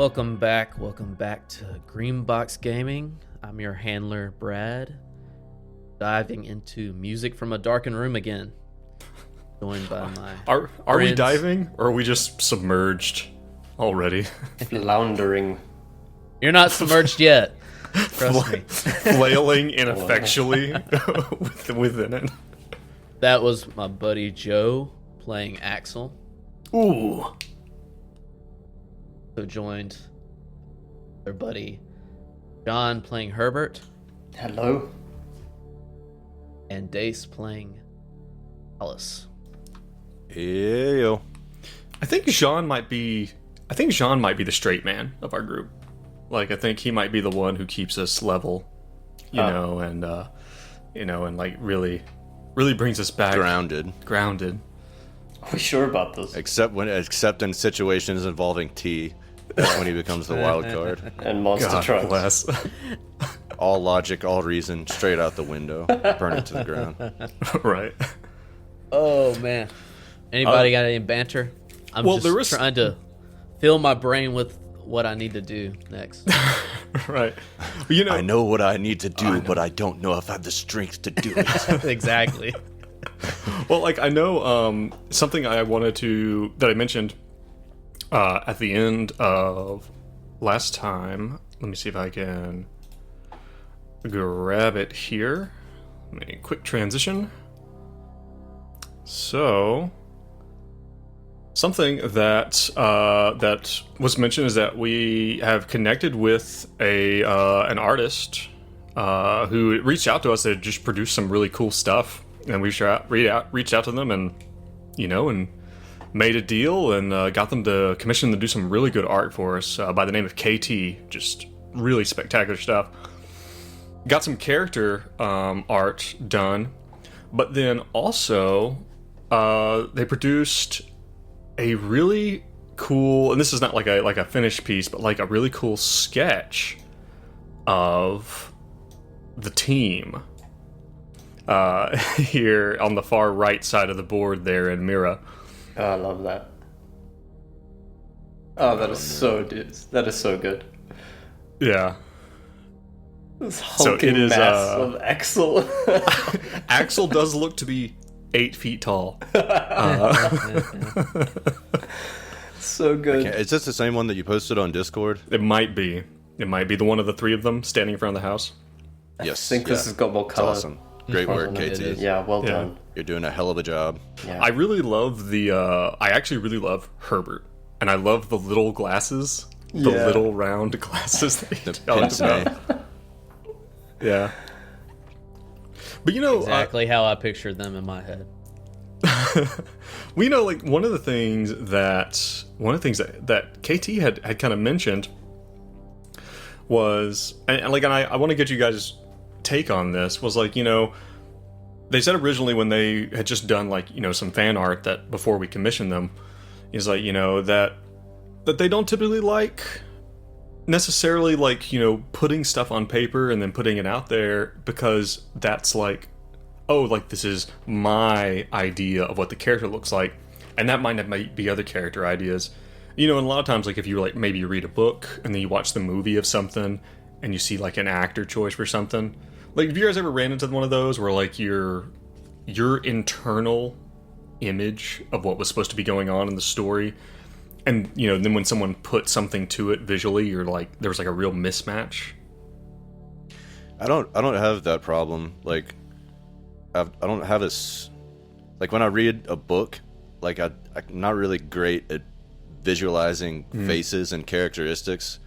Welcome back to Greenbox Gaming. I'm your handler, Brad, diving into music from a darkened room again. Joined by my Are we friends. diving, or are we just submerged already? Floundering. You're not submerged yet. Trust me. Flailing ineffectually within it. That was my buddy Joe playing Axel, Ooh. who joined their buddy John playing Herbert, Hello. and Dace playing Alice. Ew. I think Jean might be the straight man of our group. Like, I think he might be the one who keeps us level, and like really brings us back Grounded. Are we sure about this? Except in situations involving tea. That's when he becomes the wild card. And monster God trucks. bless. All logic, all reason, straight out the window. Burn it to the ground. Right. Oh man! Anybody got any banter? I'm just trying to fill my brain with what I need to do next. Right. Well, I know what I need to do, but I don't know if I have the strength to do it. Exactly. Well, like, I know something that I mentioned at the end of last time. Let me see if I can grab it here. Let me quick transition. So, something that that was mentioned is that we have connected with an artist who reached out to us to just produce some really cool stuff, and we reached out to them, and and made a deal and got them to commission to do some really good art for us by the name of Ch2. Just really spectacular stuff. Got some character art done, but then also they produced a really cool, and this is not like a finished piece, but like a really cool sketch of the team here on the far right side of the board there in Mira. Oh, I love that. Oh, that is so good. Yeah. This hulking is, mass of Axel. Axel does look to be 8 feet tall. So good. Is this the same one that you posted on Discord? It might be the one of the three of them standing in front of the house. Yes. I think this has got more It's color. awesome. Great work, KT. Yeah, well done. You're doing a hell of a job. Yeah. I really love I actually really love Herbert, and I love the little glasses, the Yeah. little round glasses that he The talked pince nez. about. Yeah. But Exactly how I pictured them in my head. we like one of the things that KT had kind of mentioned was, and I want to get you guys' take on this, was like, they said originally when they had just done like, some fan art that before we commissioned them, is like, that they don't typically like necessarily like, putting stuff on paper and then putting it out there, because that's like, oh, like this is my idea of what the character looks like, and that might be other character ideas. And a lot of times, like if you like maybe you read a book and then you watch the movie of something and you see like an actor choice for something. Like, have you guys ever ran into one of those where like your internal image of what was supposed to be going on in the story, and then when someone put something to it visually, you're like, there was like a real mismatch? I don't have that problem. Like, I don't have this. Like, when I read a book, like I'm not really great at visualizing faces and characteristics.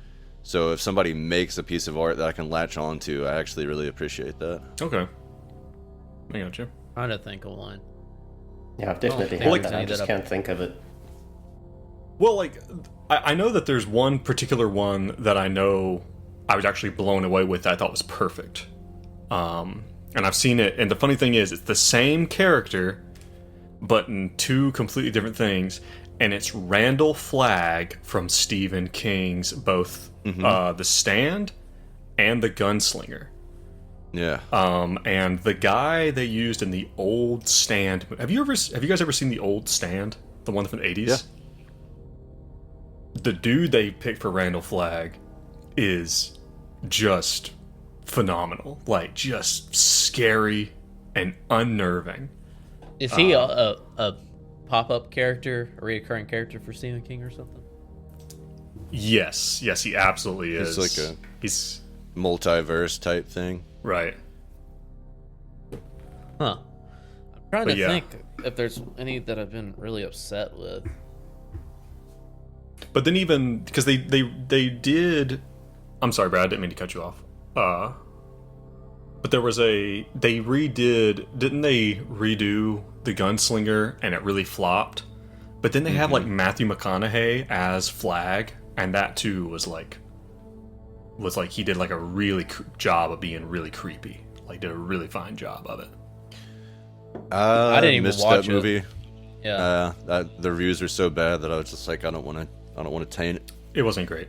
So if somebody makes a piece of art that I can latch on to, I actually really appreciate that. Okay, I got you. Trying to think of one. Yeah, I've definitely Oh, had that. I just can't think of it. Well, like, I know that there's one particular one that I know I was actually blown away with that I thought was perfect. And I've seen it, and the funny thing is, it's the same character, but in two completely different things, and it's Randall Flagg from Stephen King's both The Stand and The Gunslinger. Yeah. And the guy they used in the old Stand. Have you guys ever seen the old Stand? The one from the 80s? Yeah. the dude they picked for Randall Flagg is just phenomenal. Like, just scary and unnerving. Is he a pop-up character, a reoccurring character for Stephen King or something? Yes, he absolutely is. It's like he's multiverse type thing. right. Huh. I'm trying But to yeah. think if there's any that I've been really upset with. But then even because they did, I'm sorry, Brad, I didn't mean to cut you off. But there was they didn't they redo the Gunslinger and it really flopped? But then they have like Matthew McConaughey as Flagg, and that too was like he did like a really job of being really creepy. Like, did a really fine job of it. I didn't even missed watch that movie. Yeah. The reviews were so bad that I was just like, I don't want to taint it. It wasn't great.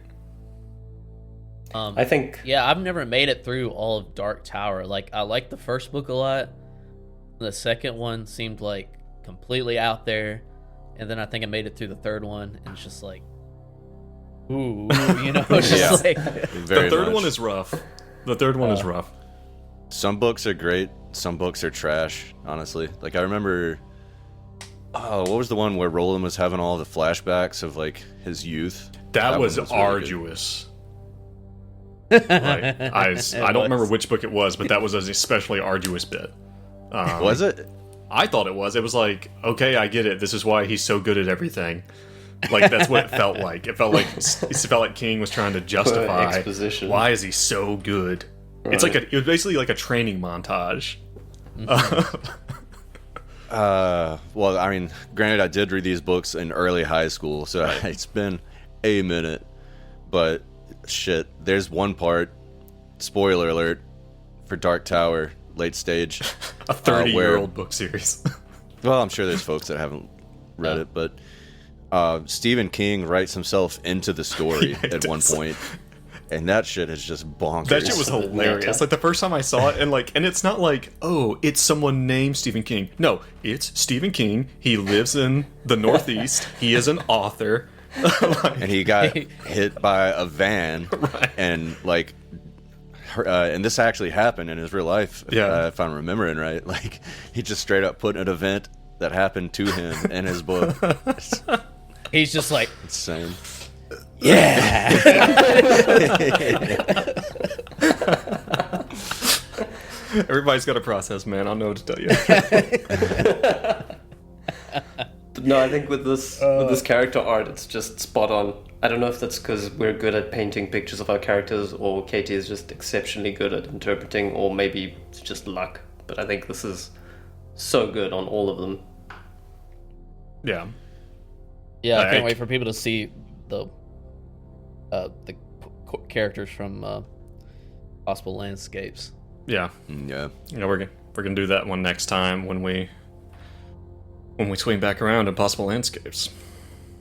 I think Yeah, I've never made it through all of Dark Tower. Like, I liked the first book a lot. The second one seemed like completely out there. And then I think I made it through the third one, and it's just like, ooh, you know, it's just like, Very The third much. one is rough. The third one is rough. Some books are great. Some books are trash. Honestly, like I remember. Oh, what was the one where Roland was having all the flashbacks of like his youth? That was one really good. arduous. Like, I don't remember which book it was, but that was an especially arduous bit. Was it? I thought it was. It was like, okay, I get it. This is why he's so good at everything. Like, that's what it felt like. It felt like King was trying to justify exposition. why is he so good. It's like it was basically like a training montage. Well, I mean, granted, I did read these books in early high school, so it's been a minute. But shit, there's one part. Spoiler alert for Dark Tower, late stage. A 30-year-old book series. Well, I'm sure there's folks that haven't read it, but Stephen King writes himself into the story Yeah, he at one does. point, and that shit is just bonkers. That shit was hilarious. Yeah. Like, the first time I saw it, and it's not like, oh, it's someone named Stephen King. No, it's Stephen King. He lives in the Northeast. He is an author. Like, and he got hit by a van, and like, and this actually happened in his real life. Yeah. If I'm remembering right, like he just straight up put an event that happened to him in his book. It's he's just like, insane. yeah. everybody's got a process, man. I don't know what to tell you. No, I think with this character art, it's just spot on. I don't know if that's because we're good at painting pictures of our characters, or Katie is just exceptionally good at interpreting, or maybe it's just luck. But I think this is so good on all of them. Yeah. Yeah, I I- can't wait for people to see the characters from Possible Landscapes. Yeah. Yeah. You know, we're gonna do that one next time when we swing back around in Possible Landscapes.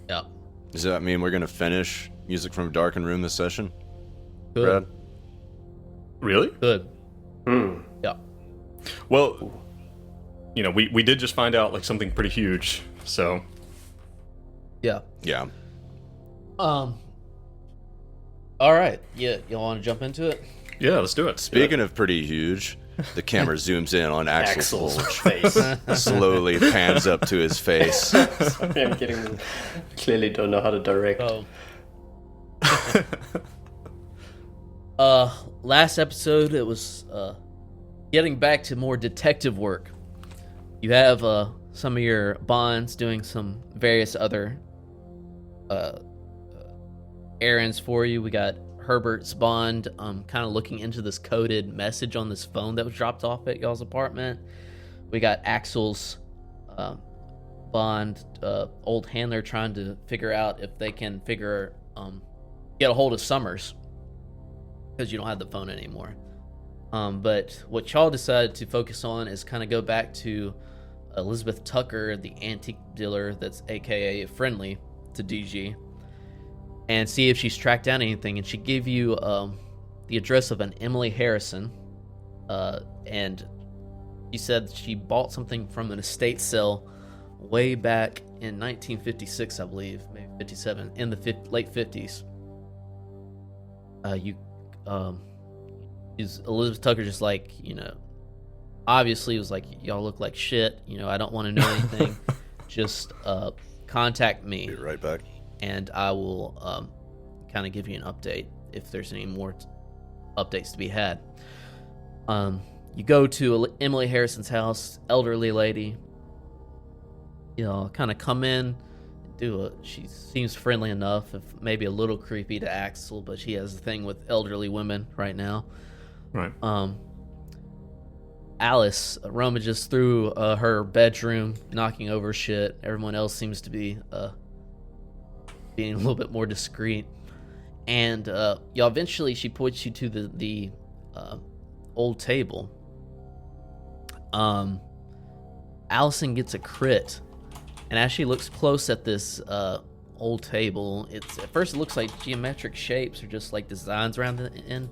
Yeah. Does that mean we're gonna finish Music from a Darkened Room this session, Good. Brad? Really? Good. Yeah. Well, you know, we did just find out like something pretty huge. So Yeah. Yeah. All right. Yeah, y'all want to jump into it? yeah, let's do it. Speaking of pretty huge, the camera zooms in on Axel's Axel's bulge, face. slowly pans up to his face. Sorry, I'm kidding. Clearly don't know how to direct. Last episode it was getting back to more detective work. You have some of your bonds doing some various other errands for you. We got Herbert's bond kind of looking into this coded message on this phone that was dropped off at y'all's apartment. We got Axel's bond old handler trying to figure out if they can get a hold of Summers, because you don't have the phone anymore. But what y'all decided to focus on is kind of go back to Elizabeth Tucker, the antique dealer that's aka friendly to DG, and see if she's tracked down anything. And she gave you the address of an Emily Harrison, and she said she bought something from an estate sale way back in 1956, I believe, maybe 57, in the late 50s. Elizabeth Tucker just like, obviously was like, y'all look like shit. I don't want to know anything. Just contact me. Be right back. And I will kind of give you an update if there's any more updates to be had. You go to Emily Harrison's house, elderly lady. Kind of come in, she seems friendly enough, if maybe a little creepy to Axel, but she has a thing with elderly women right now. Right. Alice rummages through her bedroom, knocking over shit. Everyone else seems to be being a little bit more discreet. And eventually she points you to the old table. Allison gets a crit, and as she looks close at this old table, at first it looks like geometric shapes or just like designs around the end.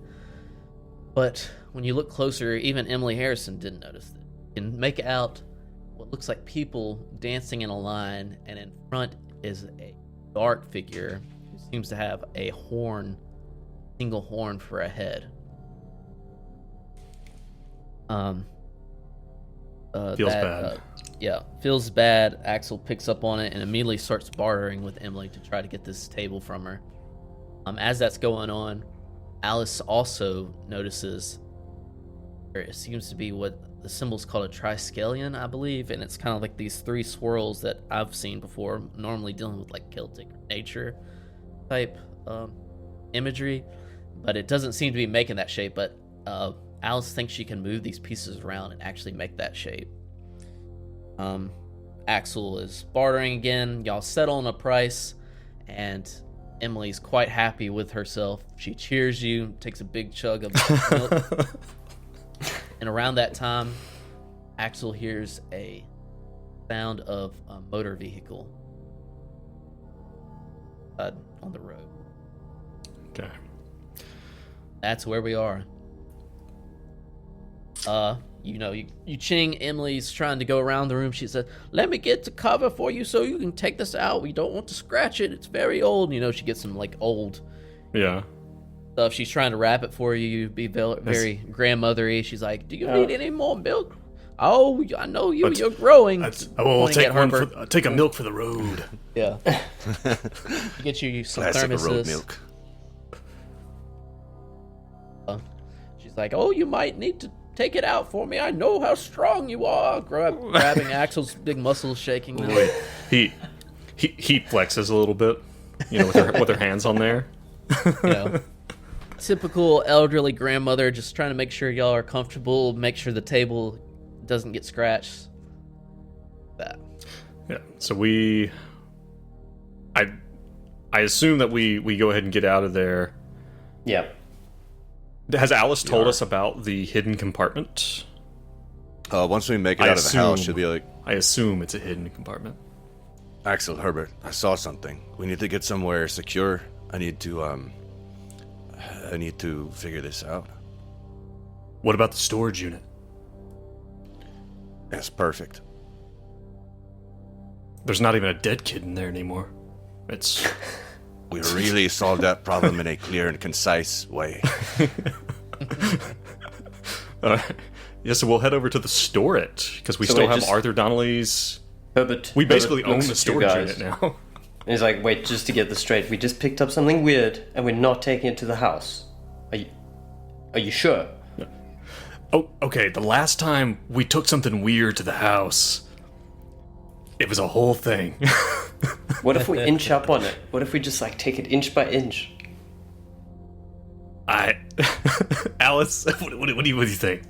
But when you look closer, even Emily Harrison didn't notice it. You can make out what looks like people dancing in a line, and in front is a dark figure who seems to have a single horn for a head. Feels bad. Feels bad. Axel picks up on it and immediately starts bartering with Emily to try to get this table from her. As that's going on, Alice also notices it seems to be what the symbol's called a triskelion, I believe, and it's kind of like these three swirls that I've seen before, normally dealing with like Celtic nature type imagery, but it doesn't seem to be making that shape. But Alice thinks she can move these pieces around and actually make that shape. Axel is bartering again. Y'all settle on a price, and Emily's quite happy with herself. She cheers you, takes a big chug of milk. And around that time, Axel hears a sound of a motor vehicle on the road. Okay. That's where we are. You ching. Emily's trying to go around the room. She said, "Let me get the cover for you so you can take this out. We don't want to scratch it. It's very old." She gets some like old stuff. She's trying to wrap it for you. You be very grandmothery. She's like, "Do you need any more milk?" "Oh, I know you. You're growing." I'll take a milk for the road. Yeah. Get you some Classic thermoses. road milk. She's like, "Oh, you might need to take it out for me. I know how strong you are." Grabbing Axel's big muscles, shaking them. Wait, he flexes a little bit, with her hands on there. Typical elderly grandmother, just trying to make sure y'all are comfortable, make sure the table doesn't get scratched. That. Yeah. So I assume that we go ahead and get out of there. Yeah. Has Alice told us about the hidden compartment? Once we make it out of the house, she'll be like, I assume it's a hidden compartment. "Axel, Herbert, I saw something. We need to get somewhere secure. I need to figure this out." What about the storage unit? That's perfect. There's not even a dead kid in there anymore. It's... We really solved that problem in a clear and concise way. Yeah, so we'll head over to the store because we still have Arthur Donnelly's... Herbert. We basically own looks the at you storage guys. unit now. And he's like, "Wait, just to get this straight, we just picked up something weird, and we're not taking it to the house. Are you sure?" Oh, okay, the last time we took something weird to the house, it was a whole thing. What if we inch up on it? What if we just take it inch by inch? Alice, what do you think?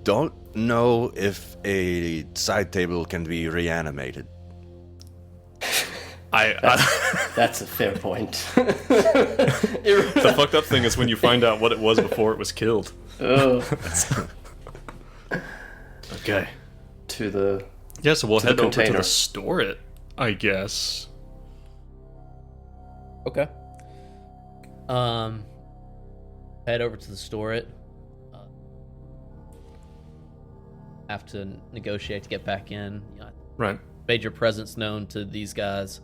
Don't know if a side table can be reanimated. That's a fair point. The fucked up thing is when you find out what it was before it was killed. Oh. Okay. Yeah, so we'll head over to container. the store I guess. Okay. Head over to the store have to negotiate to get back in. Right. Made your presence known to these guys.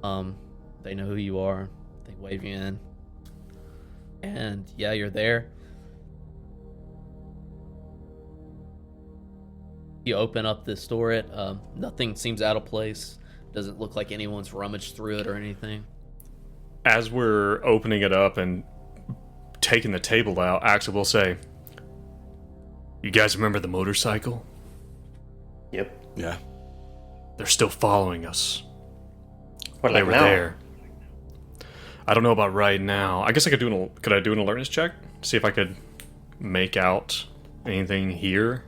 They know who you are. They wave you in. And yeah, you're there. You open up the store. Nothing seems out of place. Doesn't look like anyone's rummaged through it or anything. As we're opening it up and taking the table out, Axel will say, "You guys remember the motorcycle? Yep. Yeah. They're still following us. What, They like were now? there. I don't know about right now. I guess I could could I do an alertness check? See if I could make out anything here?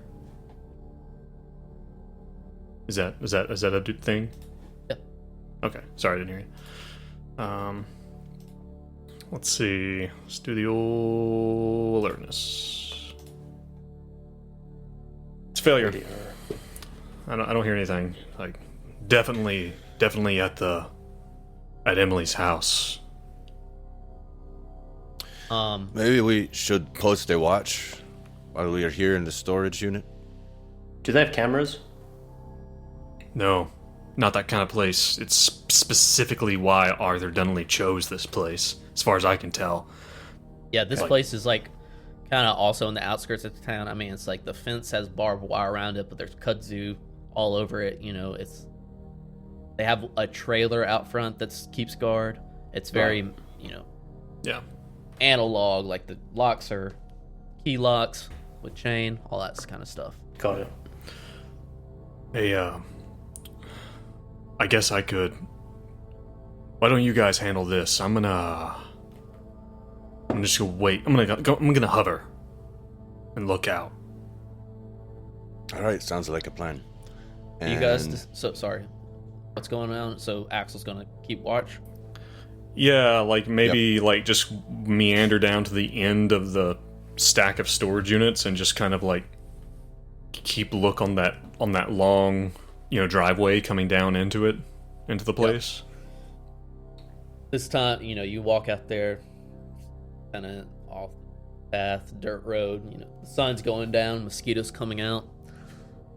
Is that a thing? Yep. Okay. Sorry, I didn't hear you. Let's see. Let's do the old alertness. It's failure. I don't hear anything. Like, definitely at Emily's house. Maybe we should post a watch while we are here in the storage unit. Do they have cameras? No, not that kind of place. It's specifically why Arthur Donnelly chose this place, as far as I can tell. Yeah, this place is like kind of also in the outskirts of the town. I mean, it's like the fence has barbed wire around it, but there's kudzu all over it. You know, they have a trailer out front that keeps guard. It's very, Yeah. analog. Like the locks are key locks with chain, all that kind of stuff. Got it. Hey, I guess I could. Why don't you guys handle this? I'm just gonna wait. I'm gonna hover and look out. All right, sounds like a plan. And You guys, sorry. What's going on? So Axel's gonna keep watch. Yeah, like maybe like just meander down to the end of the stack of storage units and just kind of like keep look on that long, driveway coming down into the place. This time, you walk out there, kind of off the path, dirt road. The sun's going down, mosquitoes coming out.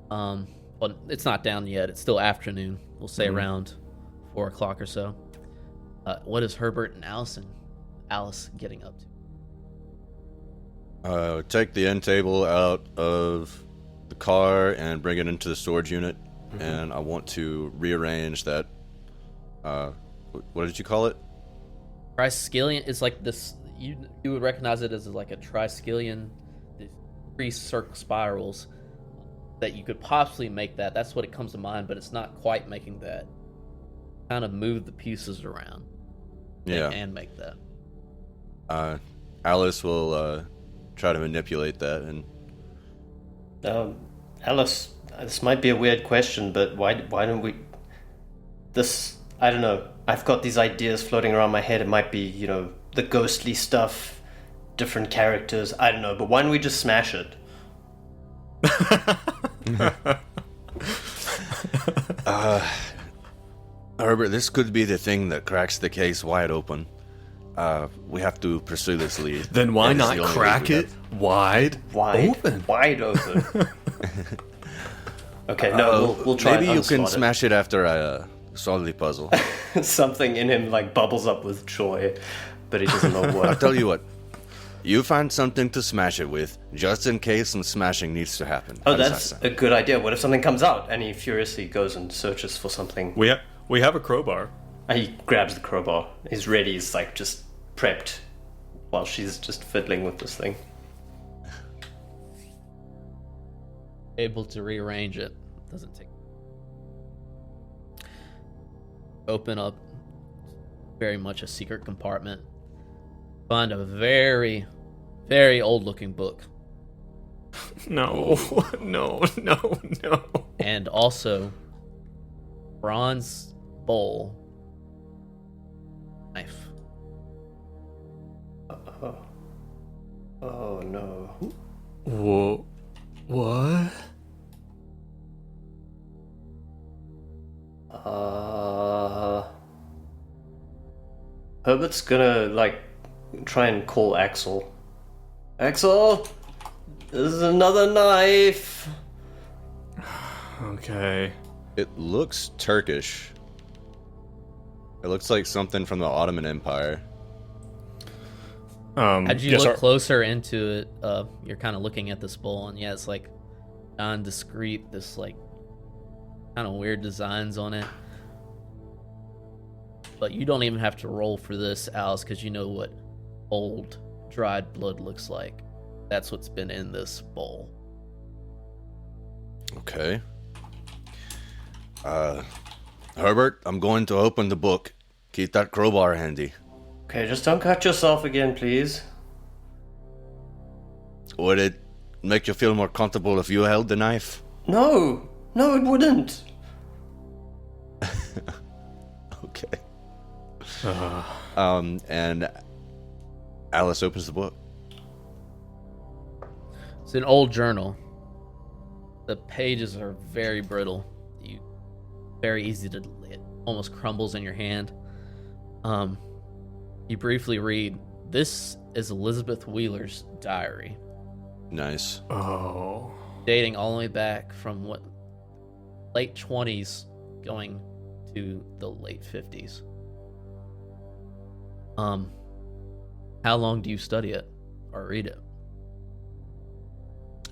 But it's not down yet. It's still afternoon. We'll say around 4 o'clock or so. What is Herbert and Alice getting up to? Take the end table out of the car and bring it into the storage unit. And I want to rearrange that. What did you call it? Triskelion is like this. You would recognize it as like a triskelion, these 3 circle spirals that you could possibly make that. That's what it comes to mind, but it's not quite making that. Kind of move the pieces around. Yeah. And make that. Alice will try to manipulate that. And Alice, this might be a weird question, but why don't we... This, I don't know. I've got these ideas floating around my head. It might be, the ghostly stuff, different characters. I don't know, but why don't we just smash it? Herbert, this could be the thing that cracks the case wide open. We have to pursue this lead. Then why That is not the only crack lead we it have. Wide open. Okay, no, we'll try. Maybe and you can unspot it. smash it after I solve the puzzle. Something in him like bubbles up with joy, but he doesn't know I'll what. tell you what. You find something to smash it with, just in case some smashing needs to happen. Oh, How does that's that a sound? good idea. What if something comes out and he furiously goes and searches for something? We have a crowbar. And he grabs the crowbar. He's ready. He's like just prepped while she's just fiddling with this thing. Able to rearrange it. Doesn't take. Open up very much a secret compartment. Find a very, very old looking book. No, no. And also bronze bowl knife. Oh no. Whoa, what? Herbert's gonna like try and call Axel. Axel, this is another knife. Okay. It looks Turkish. It looks like something from the Ottoman Empire. As you yes, look closer into it, you're kind of looking at this bowl, and yeah, it's like nondescript, this like kind of weird designs on it. But you don't even have to roll for this, Alice, because you know what old dried blood looks like. That's what's been in this bowl. Okay. Herbert, I'm going to open the book. Keep that crowbar handy. Okay, just don't cut yourself again, please. Would it make you feel more comfortable if you held the knife? No, it wouldn't. Okay. And Alice opens the book. It's an old journal. The pages are very brittle. Very easy to, it almost crumbles in your hand. You briefly read, "This is Elizabeth Wheeler's diary." Nice. Oh. Dating all the way back from what, late 20s going to the late 50s. How long do you study it or read it?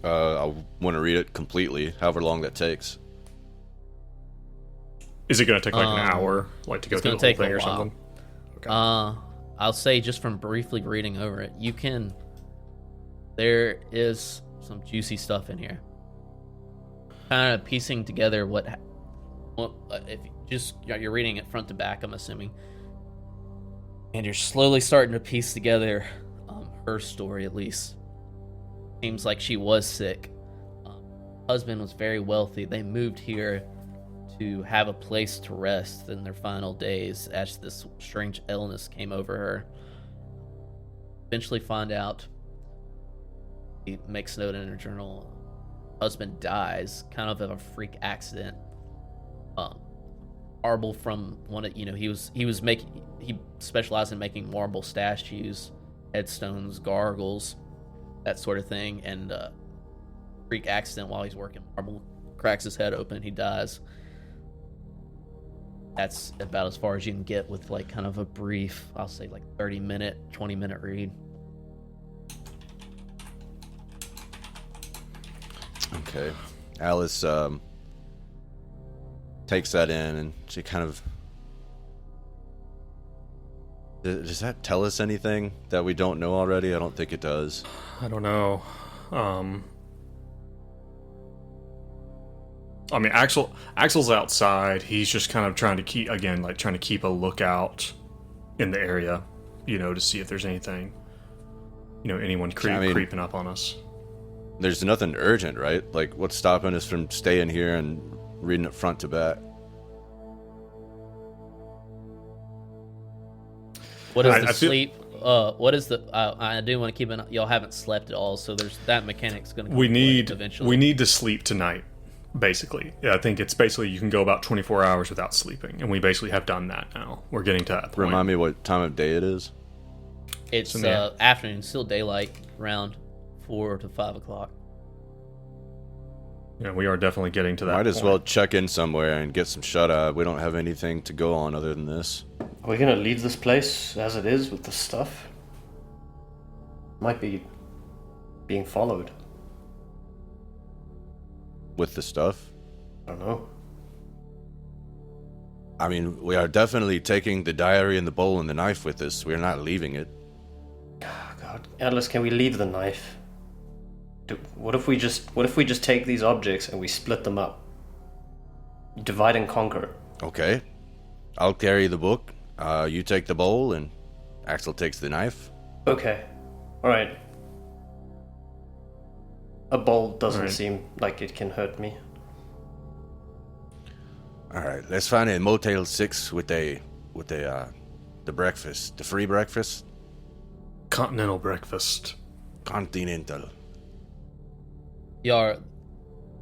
I want to read it completely, however long that takes. Is it going to take like an hour, like to go it's through gonna the whole take a thing or while. something? Okay. I'll say just from briefly reading over it, there is some juicy stuff in here. Kind of piecing together if you're reading it front to back, I'm assuming, and you're slowly starting to piece together her story. At least seems like she was sick. Husband was very wealthy. They moved here to have a place to rest in their final days as this strange illness came over her. Eventually find out, he makes note in her journal, husband dies kind of a freak accident. Marble from one of, he specialized in making marble statues, headstones, gargoyles, that sort of thing, and freak accident while he's working marble, cracks his head open, he dies. That's about as far as you can get with like kind of a brief, I'll say like 30-minute, 20-minute read. Okay. Alice takes that in and she kind of... Does that tell us anything that we don't know already? I don't think it does. I don't know. I mean, Axel's outside. He's just kind of trying to keep a lookout in the area, to see if there's anything, anyone creeping up on us. There's nothing urgent, right? Like, what's stopping us from staying here and reading it front to back? What is the sleep? What is the? I do want to keep y'all haven't slept at all, so there's that mechanic's going to. We need eventually. We need to sleep tonight. Basically, I think it's basically you can go about 24 hours without sleeping, and we basically have done that now. We're getting to that point. Remind me what time of day it is. It's afternoon, still daylight, around 4 to 5 o'clock. Yeah, we are definitely getting to that. Might as point. well check in somewhere and get some shut-eye. We don't have anything to go on other than this. Are we gonna leave this place as it is with the stuff? Might be being followed. With the stuff? I don't know. I mean, we are definitely taking the diary and the bowl and the knife with us. We're not leaving it. Oh, God, Atlas, can we leave the knife? What if we just take these objects and we split them up? Divide and conquer. Okay. I'll carry the book. You take the bowl and Axel takes the knife. Okay. Alright. A bowl doesn't Alright. seem like it can hurt me. Alright, let's find a Motel 6 with the breakfast. The free breakfast? Continental breakfast. Continental. Y'all are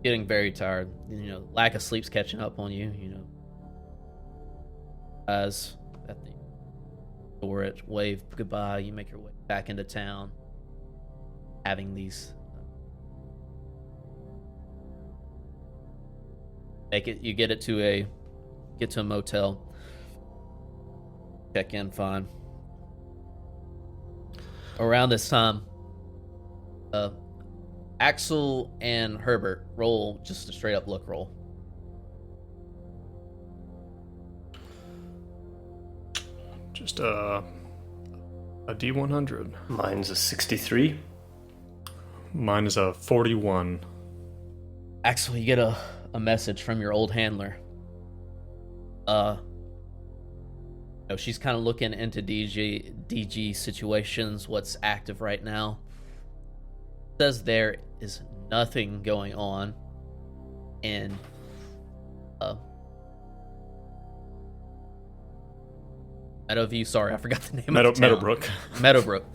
getting very tired. Lack of sleep's catching up on you. As at the door, wave goodbye. You make your way back into town, having these You get to a motel. Check in fine. Around this time, Axel and Herbert roll just a straight up look roll. Just a D100. Mine's a 63. Mine is a 41. Axel, you get a message from your old handler. She's kind of looking into DG situations, what's active right now. Says there is nothing going on in Meadowview. Sorry, I forgot the name of the town. Meadowbrook. Meadowbrook.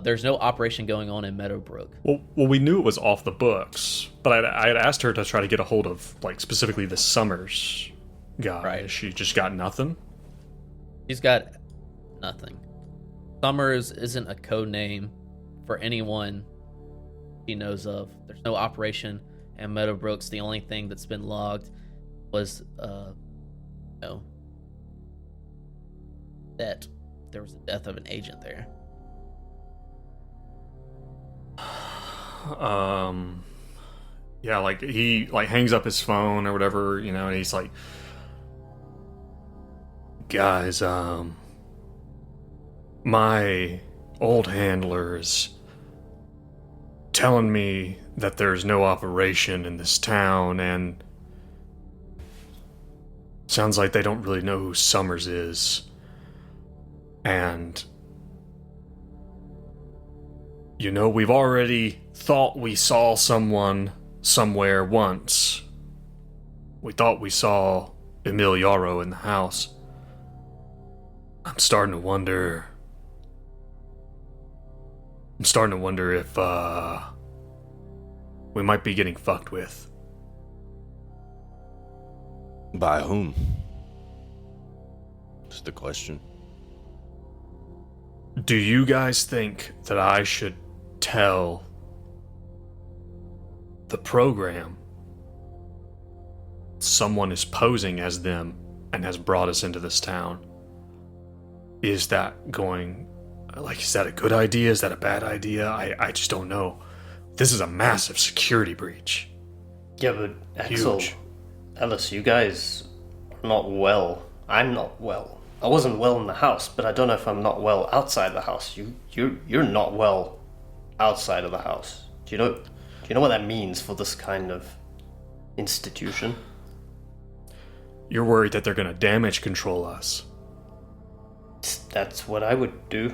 There's no operation going on in Meadowbrook. Well, we knew it was off the books, but I had asked her to try to get a hold of, like, specifically the Summers guy. Right. She just got nothing? She's got nothing. Summers isn't a code name for anyone she knows of. There's no operation, and Meadowbrook's the only thing that's been logged was, that there was the death of an agent there. Yeah, like, he, like, hangs up his phone or whatever, and he's like, guys, my old handler is telling me that there's no operation in this town, and sounds like they don't really know who Summers is. And we've already thought we saw someone somewhere once. We thought we saw Emil Yarrow in the house. I'm starting to wonder if we might be getting fucked with. By whom? That's the question. Do you guys think that I should tell the program someone is posing as them and has brought us into this town? Is that a good idea? Is that a bad idea? I just don't know. This is a massive security breach. Yeah, but Axel, Huge. Ellis, you guys are not well. I'm not well. I wasn't well in the house, but I don't know if I'm not well outside the house. You're not well outside of the house. Do you know what that means for this kind of institution? You're worried that they're gonna damage control us. That's what I would do.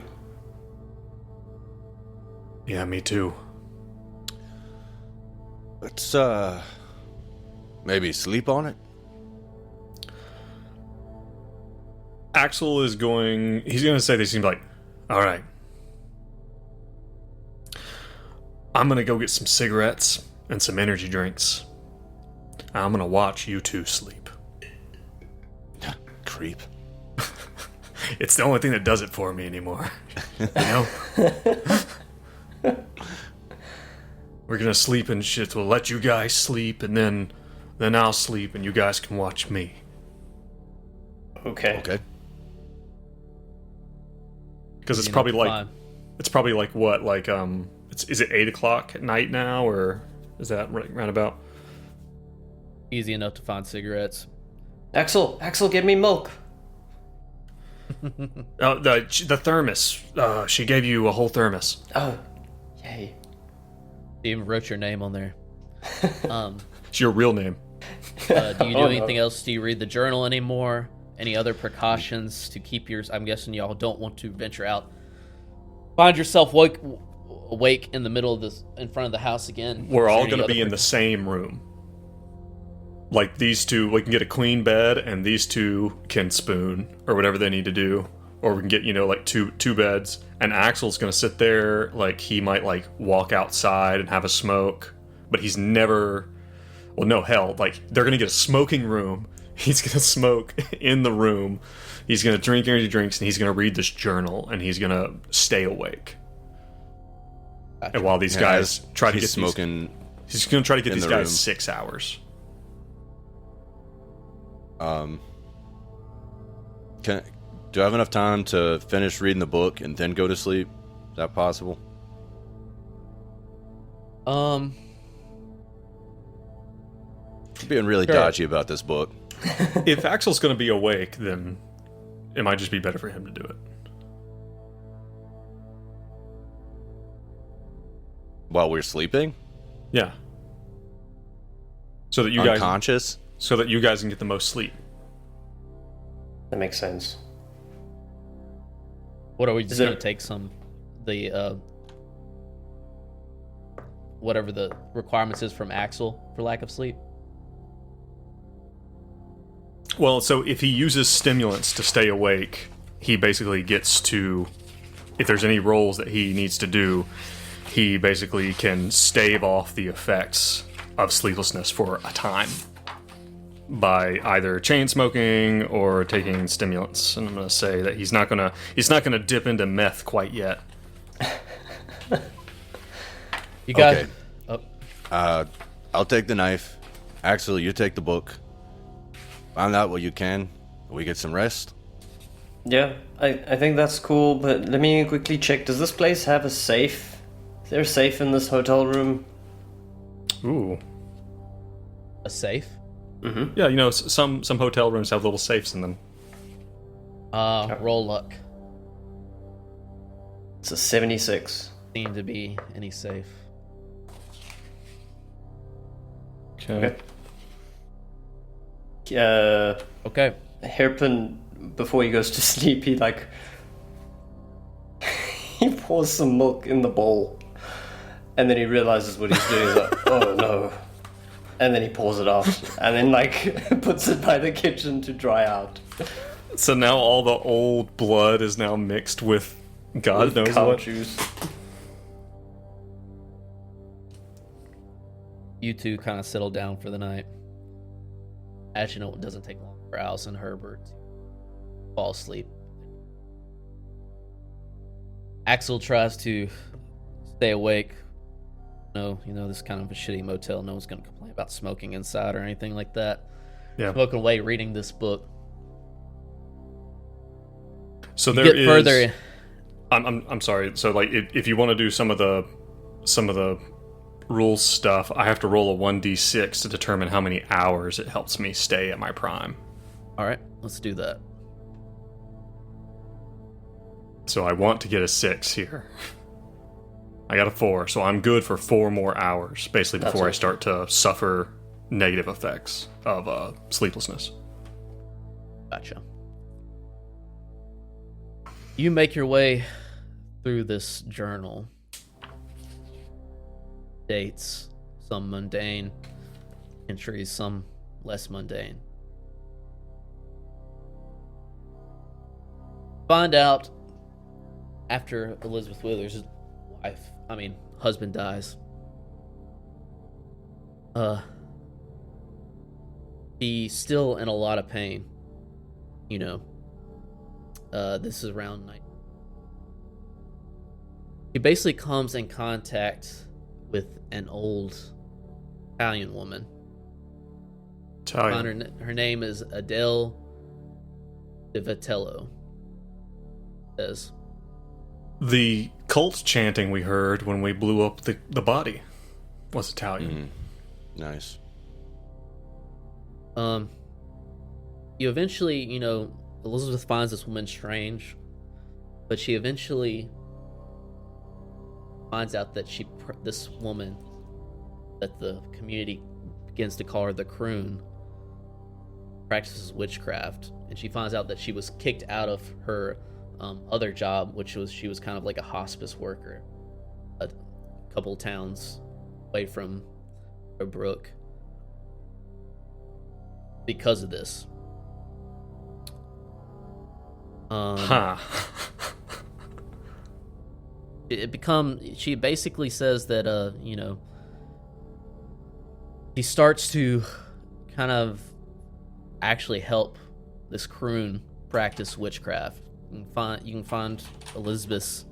Yeah, me too. Let's, maybe sleep on it? Axel he's gonna say this, he's gonna be like, alright. I'm gonna go get some cigarettes and some energy drinks. I'm gonna watch you two sleep. Creep. It's the only thing that does it for me anymore. We're gonna sleep and shit. We'll let you guys sleep, and then I'll sleep, and you guys can watch me. Okay. Because it's probably like what, like is it 8 o'clock at night now, or is that right about? Easy enough to find cigarettes. Axel, give me milk. The thermos. She gave you a whole thermos. Oh, yay. She even wrote your name on there. It's your real name. Do you do anything else? Do you read the journal anymore? Any other precautions to keep yours? I'm guessing y'all don't want to venture out. Find yourself awake in the middle of this, in front of the house again. We're all going to be in the same room. Like, these two, we can get a queen bed, and these two can spoon, or whatever they need to do. Or we can get, like two beds. And Axel's going to sit there, like, he might, like, walk outside and have a smoke. But he's never... Well, no, hell, like, they're going to get a smoking room. He's going to smoke in the room. He's going to drink energy drinks, and he's going to read this journal, and he's going to stay awake. Gotcha. And while these guys try to get smoking, he's going to try to get these guys room. 6 hours. Do I have enough time to finish reading the book and then go to sleep? Is that possible? Um, I'm being really Sure. dodgy about this book. If Axel's going to be awake, then it might just be better for him to do it. While we're sleeping? Yeah. So that you Unconscious? guys can get the most sleep. That makes sense. what are we just Is there- gonna take whatever the requirements is from Axel for lack of sleep? Well, so if he uses stimulants to stay awake, he basically gets to, if there's any rolls that he needs to do, he basically can stave off the effects of sleeplessness for a time by either chain smoking or taking stimulants. And I'm going to say that he's not going to dip into meth quite yet. You got Okay. oh, I'll take the knife. Axel, you take the book. Find out what you can. We get some rest. Yeah, I think that's cool, but let me quickly check. Does this place have a safe? Is there a safe in this hotel room? Ooh. a safe. Mm-hmm. Yeah, you know, some hotel rooms have little safes in them. Roll luck. It's a 76. Seem to be any safe. Okay. Okay. Hairpin, before he goes to sleep, he he pours some milk in the bowl, and then he realizes what he's doing. He's like, oh no. And then he pours it out, and then puts it by the kitchen to dry out. So now all the old blood is now mixed with God With knows cow what. juice. You two kind of settle down for the night. Actually, no, it doesn't take long for Alice and Herbert to fall asleep. Axel tries to stay awake. No, this is kind of a shitty motel. No one's going to complain about smoking inside or anything like that. Yeah. Smoking away, reading this book. So You there get is. further. I'm sorry. So like, if you want to do some of the rules stuff, I have to roll a 1d6 to determine how many hours it helps me stay at my prime. All right, let's do that. So I want to get a 6 here. I got a 4, so I'm good for 4 more hours, basically That's before I awesome. start to suffer negative effects of sleeplessness. Gotcha. You make your way through this journal. Dates, some mundane entries, some less mundane. Find out after Elizabeth Wheeler's husband dies. He's still in a lot of pain. This is around night. He basically comes in contact with an old Italian woman. Her name is Adele Di Vitello. Says The cult chanting we heard when we blew up the body was Italian. Nice. You eventually, Elizabeth finds this woman strange, but she eventually finds out that this woman, that the community begins to call her the Croon, practices witchcraft, and she finds out that she was kicked out of her other job, which was she was kind of like a hospice worker, a couple towns away from Brook, because of this. She basically says that he starts to kind of actually help this croon practice witchcraft. You can find Elizabeth's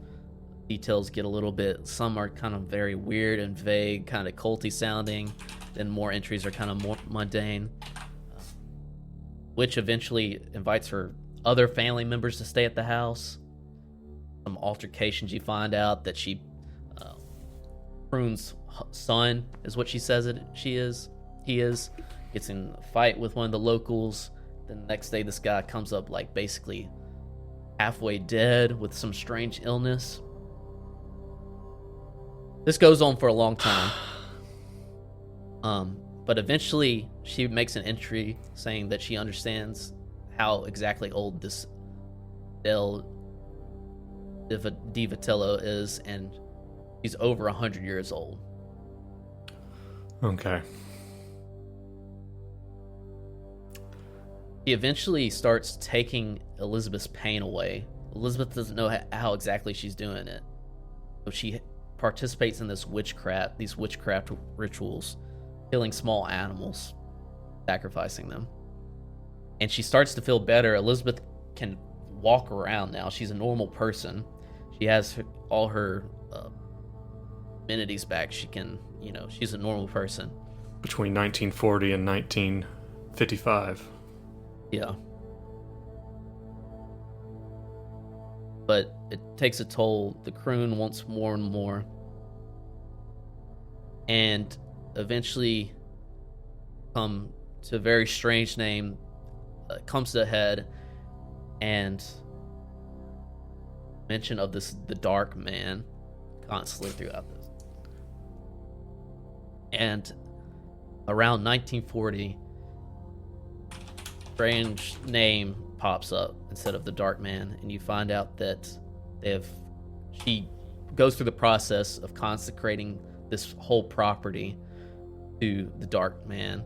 details get a little bit, some are kind of very weird and vague, kind of culty sounding, then more entries are kind of more mundane. Witch eventually invites her other family members to stay at the house. Some altercations, you find out that she Prune's son is what she says he is. Gets in a fight with one of the locals. The next day, this guy comes up like basically halfway dead with some strange illness. This goes on for a long time. But eventually she makes an entry saying that she understands how exactly old this Del Di Vitello is, and he's over 100 years old. Okay. He eventually starts taking Elizabeth's pain away. Elizabeth doesn't know how exactly she's doing it. So she participates in these witchcraft rituals, killing small animals, sacrificing them. And she starts to feel better. Elizabeth can walk around now. She's a normal person. She has all her amenities back. She can, she's a normal person. Between 1940 and 1955. Yeah. But it takes a toll. The croon wants more and more. And eventually come to a very strange name, comes to a head, and mention of the dark man constantly throughout this. And around 1940, strange name pops up instead of the dark man, and you find out that she goes through the process of consecrating this whole property to the dark man,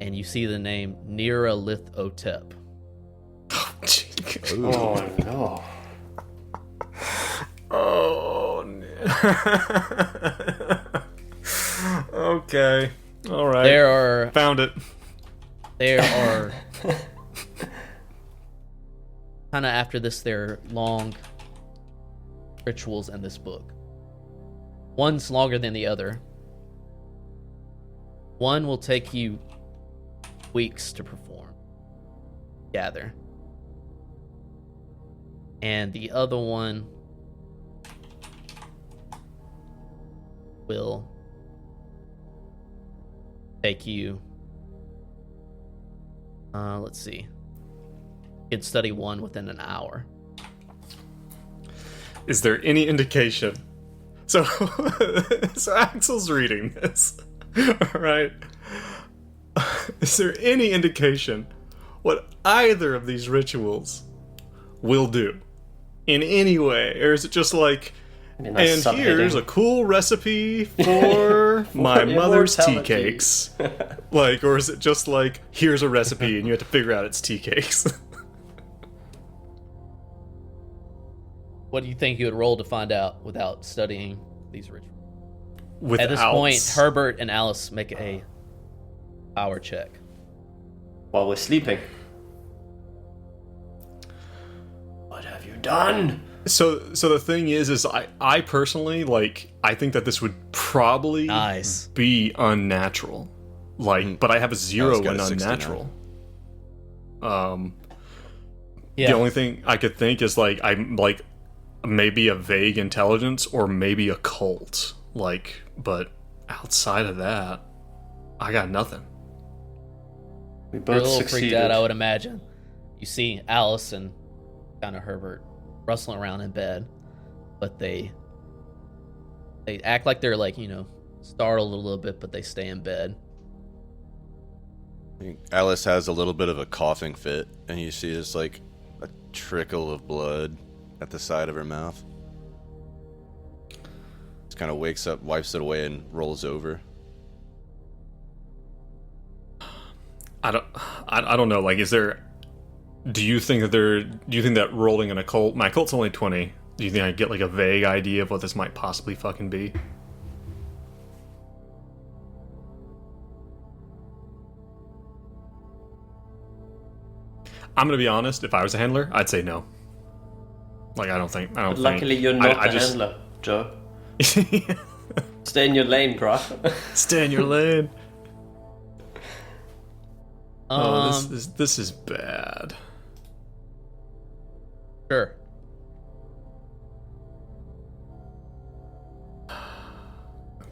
and you see the name Niralithotep. Oh no. Oh no. Okay. All right. Found it. There are kind of after this, there are long rituals in this book. One's longer than the other. One will take you weeks to perform, gather. And the other one will take you, let's see. You can study one within an hour. Is there any indication? So Axel's reading this, all right? Is there any indication what either of these rituals will do in any way? Or is it just like, and here's a cool recipe for my mother's tea cakes? Like, or is it just like, here's a recipe and you have to figure out it's tea cakes? What do you think you would roll to find out without studying these rituals? Without... At this point, Herbert and Alice make a power check. While we're sleeping. What have you done? So the thing is I personally, like, I think that this would probably be unnatural. Like, but I have a 0 in unnatural. The only thing I could think is, like, I'm, like, maybe a vague intelligence or maybe a cult. Like, but outside of that, I got nothing. We You're both a little succeeded. freaked out, I would imagine. You see Alice and kind of Herbert rustling around in bed, but they act like they're, like, startled a little bit, but they stay in bed. Alice has a little bit of a coughing fit, and you see it's like a trickle of blood at the side of her mouth. Just kind of wakes up, wipes it away, and rolls over. I don't know. Like, do you think that rolling in a cult? My cult's only 20. Do you think I get, like, a vague idea of what this might possibly fucking be? I'm gonna be honest. If I was a handler, I'd say no. Like, I don't think. Luckily, you're not the handler, Joe. Stay in your lane, bro. Stay in your lane. This is bad. Sure.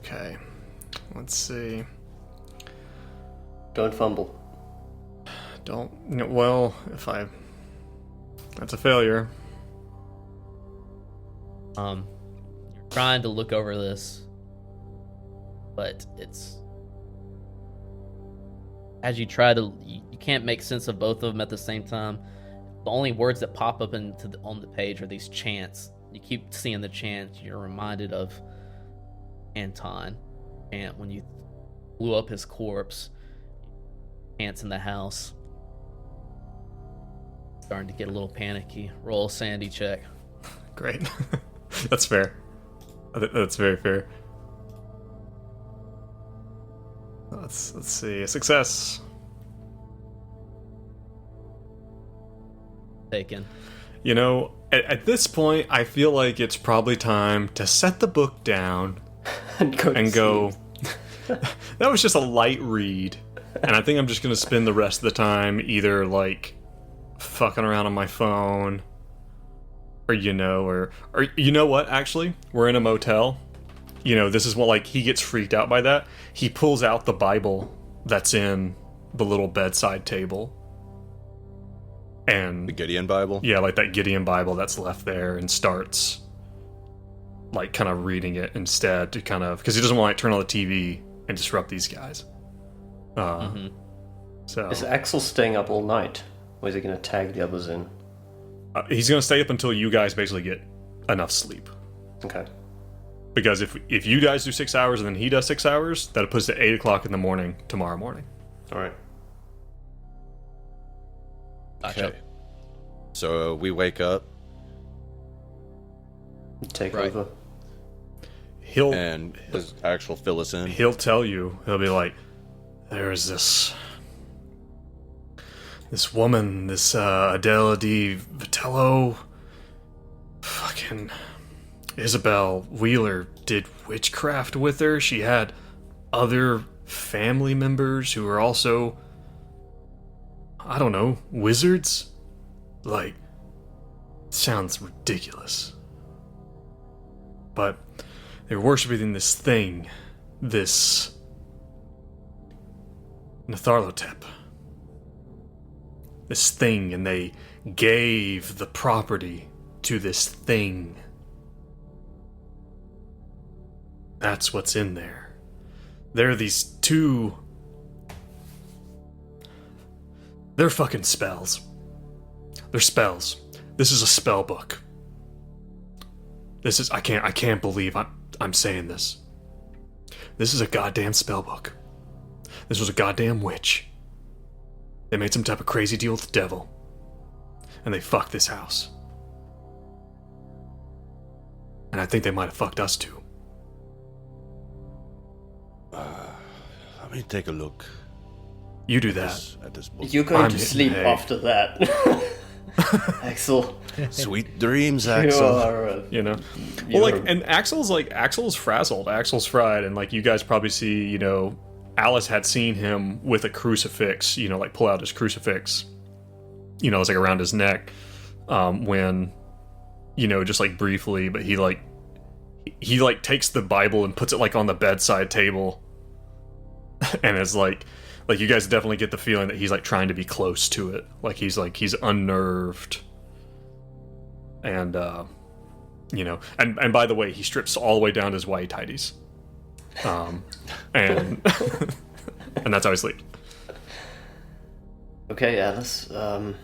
Okay, let's see. Don't fumble. Well, that's a failure. You're trying to look over this, but it's as you try to, you can't make sense of both of them at the same time. The only words that pop up on the page are these chants. You keep seeing the chants. You're reminded of Anton chant when you blew up his corpse. Chants in the house. Starting to get a little panicky. Roll a sanity check. Great. That's fair. That's very fair. Let's see. A success. Taken. You know, at this point, I feel like it's probably time to set the book down and go. That was just a light read, and I think I'm just gonna spend the rest of the time either like fucking around on my phone, or you know what? Actually, we're in a motel. You know, this is what, like, he gets freaked out by that. He pulls out the Bible that's in the little bedside table. And The Gideon Bible? yeah, like that Gideon Bible that's left there, and starts like kind of reading it instead to kind of, because he doesn't want to like turn on the TV and disrupt these guys. So Is Axel staying up all night? Or is he going to tag the others in? he's going to stay up until you guys basically get enough sleep. Okay. Because if you guys do 6 hours and then he does 6 hours, that puts it at 8 o'clock in the morning tomorrow morning. Alright. Gotcha. Okay. So we wake up Take Right. over. and does Axel fill us in? He'll tell you, he'll be like, there's this woman, this Adele Di Vitello, fucking Isabel Wheeler did witchcraft with her. She had other family members who were also, I don't know, wizards? Like, sounds ridiculous. But they were worshiping this thing, this Natharlotep. This thing, and they gave the property to this thing. That's what's in there. There are these two... They're fucking spells. They're spells. This is a spell book. This is... I can't believe I'm saying this. This is a goddamn spell book. This was a goddamn witch. They made some type of crazy deal with the devil. And they fucked this house. And I think they might have fucked us too. Let me take a look You do that. at this book. You're going I'm to hitting sleep hay. after that. Axel. Sweet dreams, You Axel. are, You know? you're- Well, like, and Axel's frazzled. Axel's fried. And, like, you guys probably see, you know, Alice had seen him with a crucifix, you know, like, pull out his crucifix. You know, it's like around his neck. When, you know, just, like, briefly. But he takes the Bible and puts it, like, on the bedside table. And it's like you guys definitely get the feeling that he's like trying to be close to it, like he's unnerved, and you know, and by the way, he strips all the way down to his white tighties, and and that's how he sleeps. Okay, Alice. Do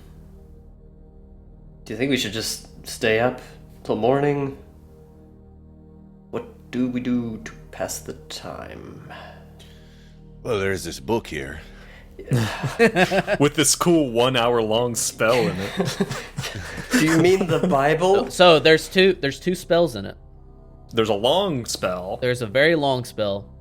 you think we should just stay up till morning? What do we do to pass the time? Well, there's this book here. With this cool 1 hour long spell in it. Do you mean the Bible? So there's two spells in it. There's a long spell. There's a very long spell,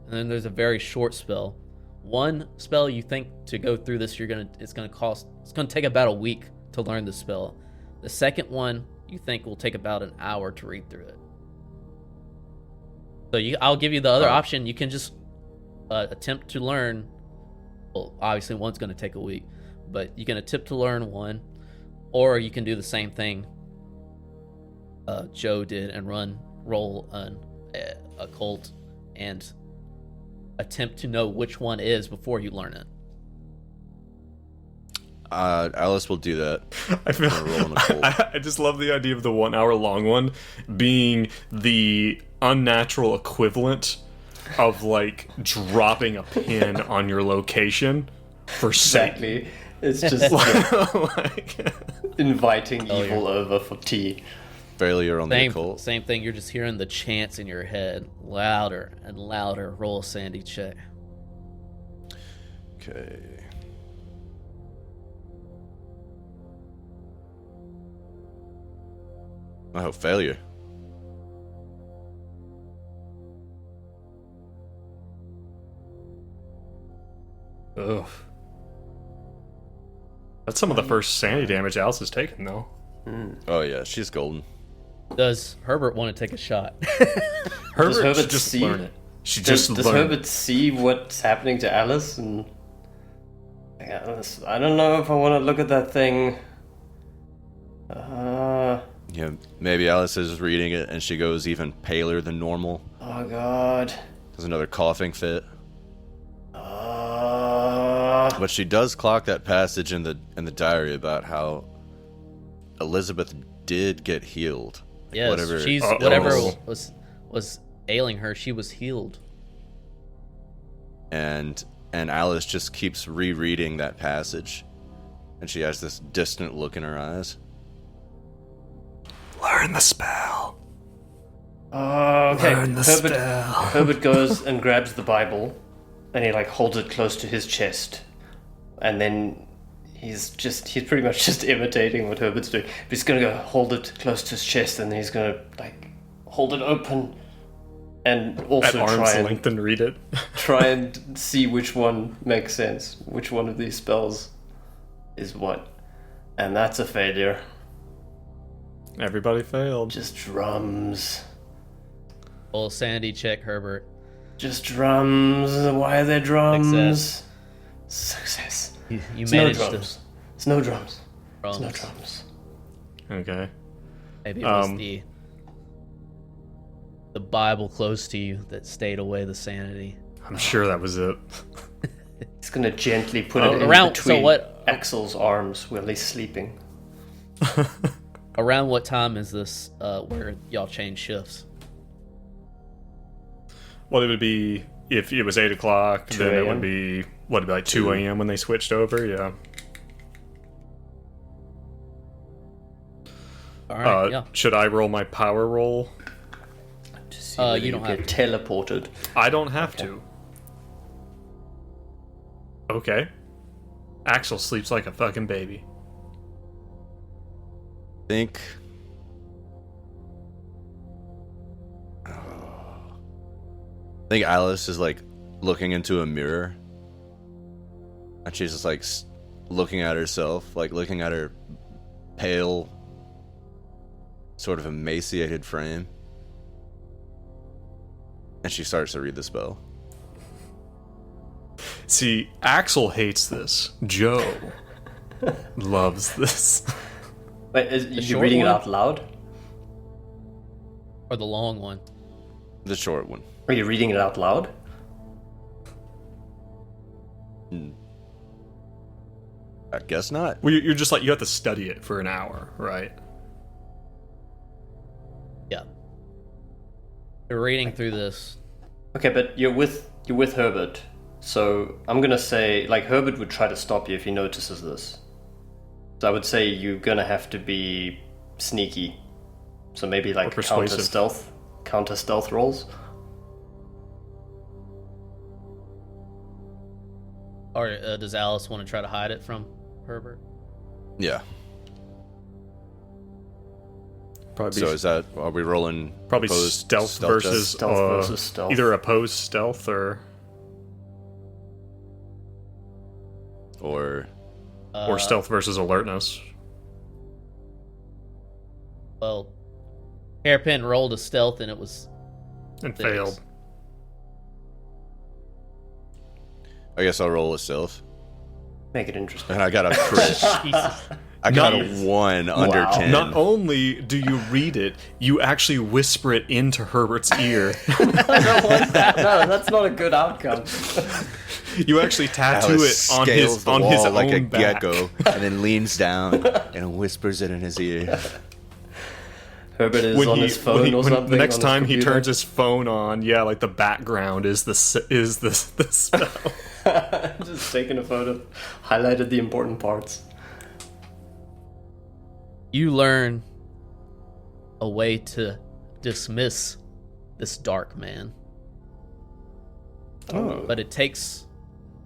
and then there's a very short spell. One spell you think to go through this, it's gonna take about a week to learn the spell. The second one you think will take about an hour to read through it. So I'll give you the other option. You can just attempt to learn Well, obviously one's going to take a week, but you can attempt to learn one, or you can do the same thing Joe did and roll an occult and attempt to know which one is before you learn it. Alice will do that. I feel Roll an occult. I just love the idea of the 1 hour long one being the unnatural equivalent of like dropping a pin on your location for Satan. Exactly. It's just Like, inviting evil over for tea. Failure on the occult. Same thing. You're just hearing the chants in your head louder and louder. Roll a sanity check. Okay. Oh, failure. ugh. That's some of the first sanity damage Alice has taken, though. Oh yeah, she's golden. Does Herbert want to take a shot? Herbert Herbert should just see- learn it. She Does just learn. Herbert see what's happening to Alice? And I don't know if I want to look at that thing. Yeah, maybe Alice is reading it and she goes even paler than normal. Oh god. Has another coughing fit. Uh, But she does clock that passage in the diary about how Elizabeth did get healed. Yes, Whatever she's Uh-oh. whatever was ailing her, she was healed. and Alice just keeps rereading that passage, and she has this distant look in her eyes. Learn the spell. okay. Learn the spell. Herbert goes and grabs the Bible, and he like holds it close to his chest, and then he's pretty much just imitating what Herbert's doing. But he's gonna go hold it close to his chest, and then he's gonna like hold it open, and At also arm's length and read it. try and see which one makes sense, which one of these spells is what, and that's a failure. Everybody failed. Just drums. Roll a sanity check, Herbert. Just drums. Why are there drums? Success. Success. You It's no managed drums. It's no drums. to It's no drums. Okay. Maybe it was the Bible close to you that stayed away the sanity. I'm sure that was it. He's gonna gently put it in around- between so what- Axel's arms while he's sleeping. Around what time is this where y'all change shifts? Well, it would be, if it was 8 o'clock, 2 then it a.m.? would be, what, like 2 a.m. when they switched over? Yeah. All right, yeah. Should I roll my power roll? To see whether you don't get have teleported. I don't have to. Okay. Axel sleeps like a fucking baby. I think Alice is like looking into a mirror, and she's just like looking at herself, like looking at her pale, sort of emaciated frame, and she starts to read the spell. See, Axel hates this. Joe loves this. Wait, is you short reading one? it out loud? Or the long one? The short one. Are you reading it out loud? I guess not. Well, you're just like, you have to study it for an hour, right? Yeah. You're reading through this. Okay, but you're with Herbert, so I'm gonna say like Herbert would try to stop you if he notices this. So I would say you're gonna have to be sneaky. So maybe like persuasive. counter stealth rolls. Or does Alice want to try to hide it from Herbert? Yeah. Probably So is that, are we rolling probably opposed stealth test? versus Stealth versus stealth. either opposed stealth or or stealth versus alertness. Well, Hairpin rolled a stealth and it was And Thanks. failed. I guess I'll roll a stealth. Make it interesting. And I got a crit. Jesus. I got a Nice. 1 under 10. Not only do you read it, you actually whisper it into Herbert's ear. I don't want that. No, that's not a good outcome. You actually tattoo Alice it on scales his the on wall his like a own back. gecko, and then leans down and whispers it in his ear. Herbert is on his phone or something. The next on his time he computer. turns his phone on, yeah, like the background is the spell. Just taking a photo, highlighted the important parts. You learn a way to dismiss this dark man. Oh. But it takes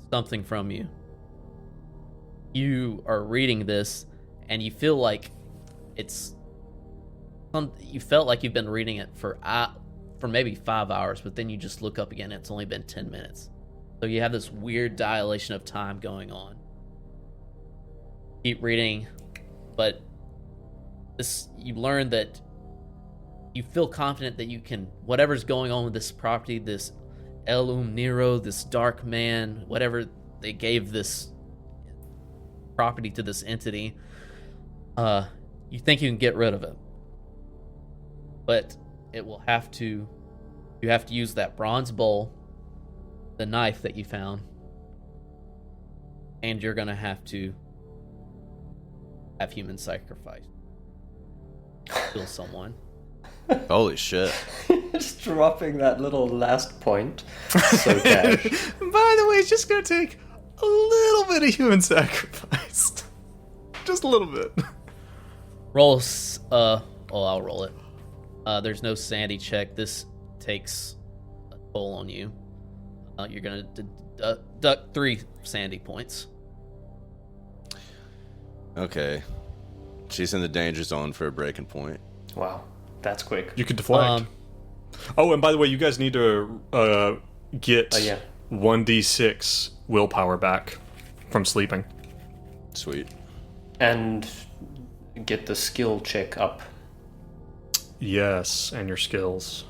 something from you. You are reading this, and you feel like you felt like you've been reading it for maybe 5 hours, but then you just look up again, and it's only been 10 minutes. So you have this weird dilation of time going on. Keep reading, but you learn that you feel confident that you can, whatever's going on with this property, this Nero, this dark man, whatever they gave this property to this entity, you think you can get rid of it. But you have to use that bronze bowl, the knife that you found, and you're gonna have to have human sacrifice. Kill someone. Holy shit. Just dropping that little last point. So cash. By the way, it's just gonna take a little bit of human sacrifice. Just a little bit. Roll. I'll roll it. There's no sanity check. This takes a toll on you. You're gonna deduct 3 sanity points. Okay. She's in the danger zone for a breaking point. Wow, that's quick. You could deflect. Oh, and by the way, you guys need to get 1d6 willpower back from sleeping. Sweet. And get the skill check up. Yes, and your skills.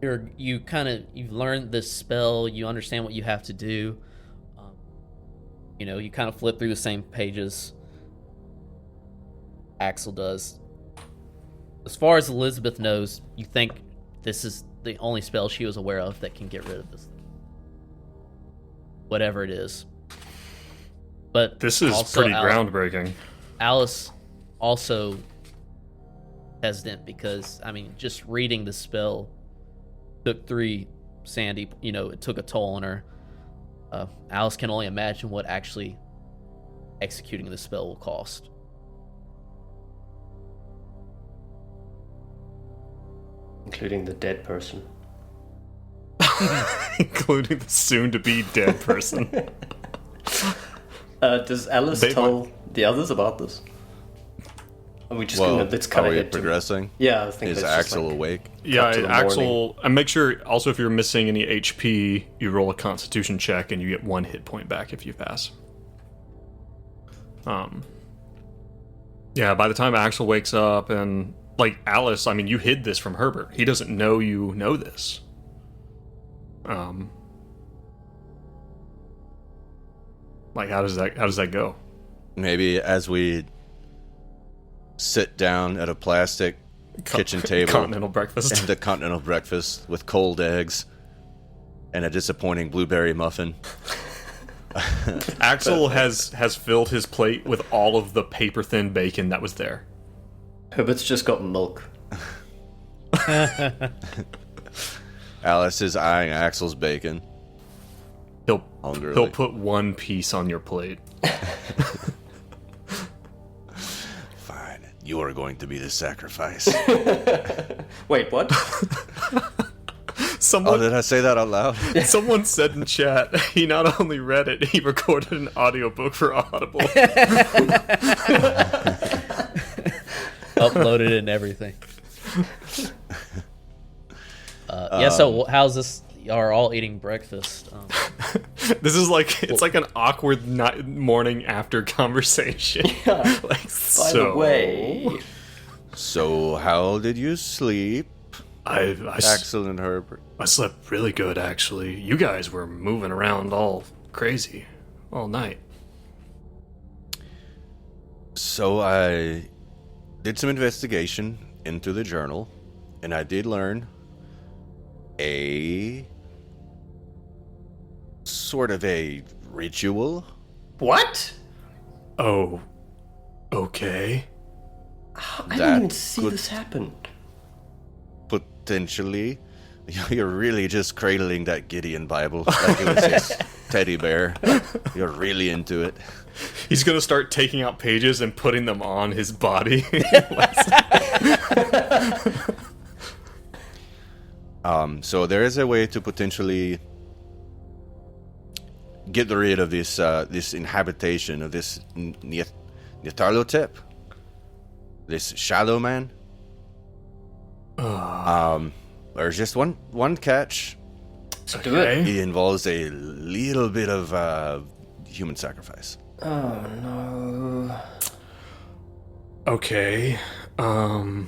You've learned this spell. You understand what you have to do. You kind of flip through the same pages Axel does. As far as Elizabeth knows, you think this is the only spell she was aware of that can get rid of this thing. Whatever it is. But This is also pretty groundbreaking. Alice also hesitant because, just reading the spell took 3 sandy, it took a toll on her. Alice can only imagine what actually executing the spell will cost. Including the dead person. Including the soon-to-be dead person. Does Alice tell the others about this? Are we just gonna let's cut are we ahead to progressing? Yeah, I think Is that's just Axel like, awake? Yeah, to the Axel. And make sure also if you're missing any HP, you roll a Constitution check and you get 1 hit point back if you pass. Yeah, by the time Axel wakes up and like Alice, you hid this from Herbert. He doesn't know you know this. Like how does that go? Maybe as we sit down at a plastic kitchen table Continental breakfast. and the continental breakfast with cold eggs and a disappointing blueberry muffin. Axel has filled his plate with all of the paper thin bacon that was there. Herbert's just got milk. Alice is eyeing Axel's bacon. He'll Hungrily. put 1 piece on your plate. Fine. You are going to be the sacrifice. Wait, what? Someone, Oh, did I say that out loud? someone said in chat, he not only read it, he recorded an audiobook for Audible. Uploaded it and everything. So how's this? Y'all are all eating breakfast. This is it's like an awkward morning after conversation. Yeah. By By the way, So, how did you sleep? I Axel and Herbert. I slept really good, actually. You guys were moving around all crazy all night. So I did some investigation into the journal, and I did learn a sort of a ritual. What? Oh, okay. I That didn't even see could- this happen. Potentially, you're really just cradling that Gideon Bible like it was his teddy bear. You're really into it. He's gonna start taking out pages and putting them on his body. So there is a way to potentially get rid of this this inhabitation of this Nyarlathotep, this shadow man. There's just one catch. Let's do it. It involves a little bit of human sacrifice. Oh no. Okay. Are